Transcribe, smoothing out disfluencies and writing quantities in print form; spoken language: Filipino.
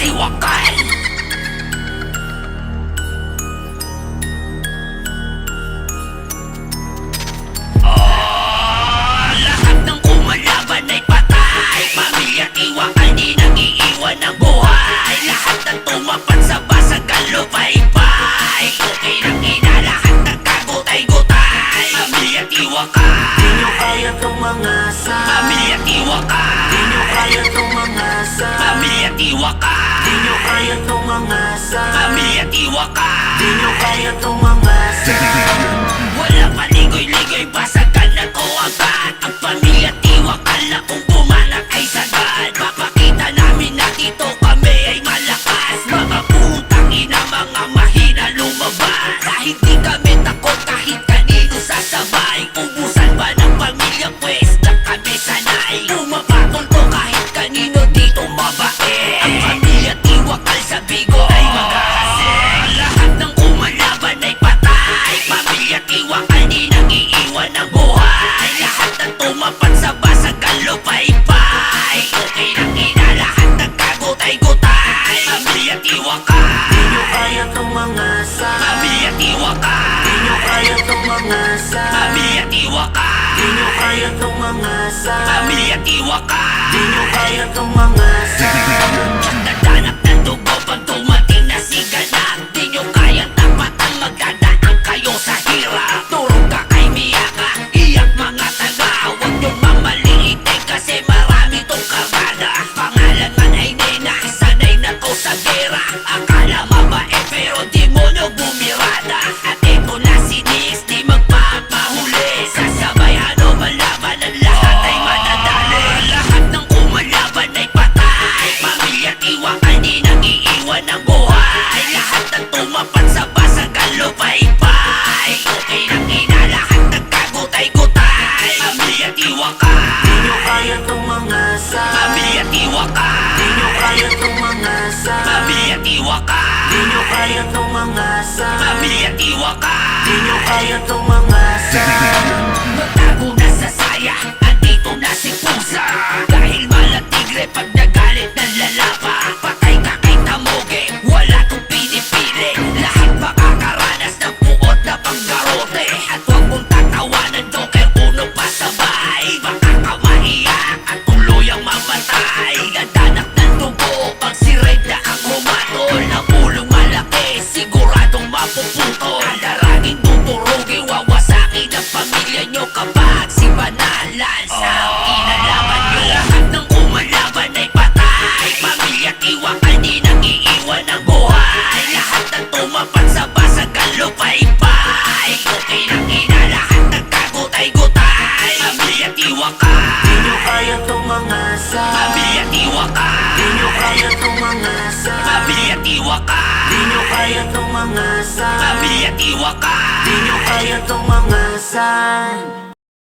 Iwakal. Lahat ng kumalaban ay patay. Pamilyang Iwakal di nag-iiwan ng buhay. Lahat ng tumapat sa basagan lupay-pay. Okay lang ina, lahat nagkagutay-gutay. Pamilyang Iwakal, Di nyo kaya tumangasa. pamilyang Iwakal, Di nyo kaya tumangasa. pamilyang Iwakal, Di nyo kaya tumangasa. pamilyang Iwakal. Di nyo kaya tumangasa. Walang maligoy-ligoy, basagan na to agad. Ang pamilyang Iwakal na kung pumanak ay sagad. Papakita namin na dito kami ay malakas. Mga putang ina, mga mahina lumabas. Kahit di kami takot, kahit kanino sasabay. Ubusan ba ng pamilya, pwes na kami sanay. Pumapatol to kahit kanino dito mabait. Ang pamilyang Iwakal sa Bigo ay maghahasil. Lahat ng kumalaban ay patay. Pamilyang Iwakal di nag-iiwan ng buhay. Lahat ng tumapat sa basagan lupay-pay. Okay lang ina, lahat nagkagutay-gutay. Pamilyang Iwakal, Di nyo kaya tumangasa. pamilyang Iwakal, Di nyo kaya tumangasa. pamilyang Iwakal, Di nyo kaya tumangasa. pamilyang Iwakal. Di nyo kaya tumangasa. Nagdadanap ng dugo pag dumating na si ganap. Di nyo kaya tapatan, magdadaan kayo sa hirap. Turog ka kay Miyaka, iyak mga taga. Huwag nyo mamaliitin kasi marami tong kabada. Pangalan man ay Nena, sanay na to sa gera. Akala mabait pero di mo nyo bumirada. At ito na si Nix, di magpapahuli. Sasabay ano malaban, ang lahat ay madadali. Lahat ng kumalaban ay patay. Pamilyang Iwakal di nag-iiwan ng buhay. Lahat ng tumapat sa basagan lupay-pay. Okay lang ina, lahat nagkagutay-gutay. Pamilyang Iwakal, Di nyo kaya tumangasa. pamilyang Iwakal, Di nyo kaya tumangasa. pamilyang Iwakal, Di nyo kaya tumangasa. pamilyang Iwakal. Di nyo kaya tumangasa. Magtago na sa saya, andito na si Pusa. Dahil malatigre pag nagalit ng lalapa. Patay ka kay Tamoge, wala tong pinipili. Lahat makakaranas ng puot na panggarote. At huwag mong tatawanan, Joker, uno pa sabay. Baka ka maiyak at tuluyang mamatay. Nadanak ng dugo pag si Red na ang humatol. Ang ulong malaki, siguradong mapuputol. Ang darangin tuturugin, wawasakin ang pamilya nyo kapag si Banalan sa kinalaman nyo. Lahat ng kumalaban ay patay. Pamilyang Iwakal di nag-iiwan ng buhay. Lahat ng tumapat sa basagan lupay-pay. Okay lang ina, lahat nagkagutay-gutay. Pamilyang Iwakal, Di nyo kaya tumangasa. pamilyang Iwakal, Di nyo kaya tumangasa. pamilyang Iwakal, Di nyo kaya tumangasa. pamilyang Iwakal. Di nyo kaya tumangasa.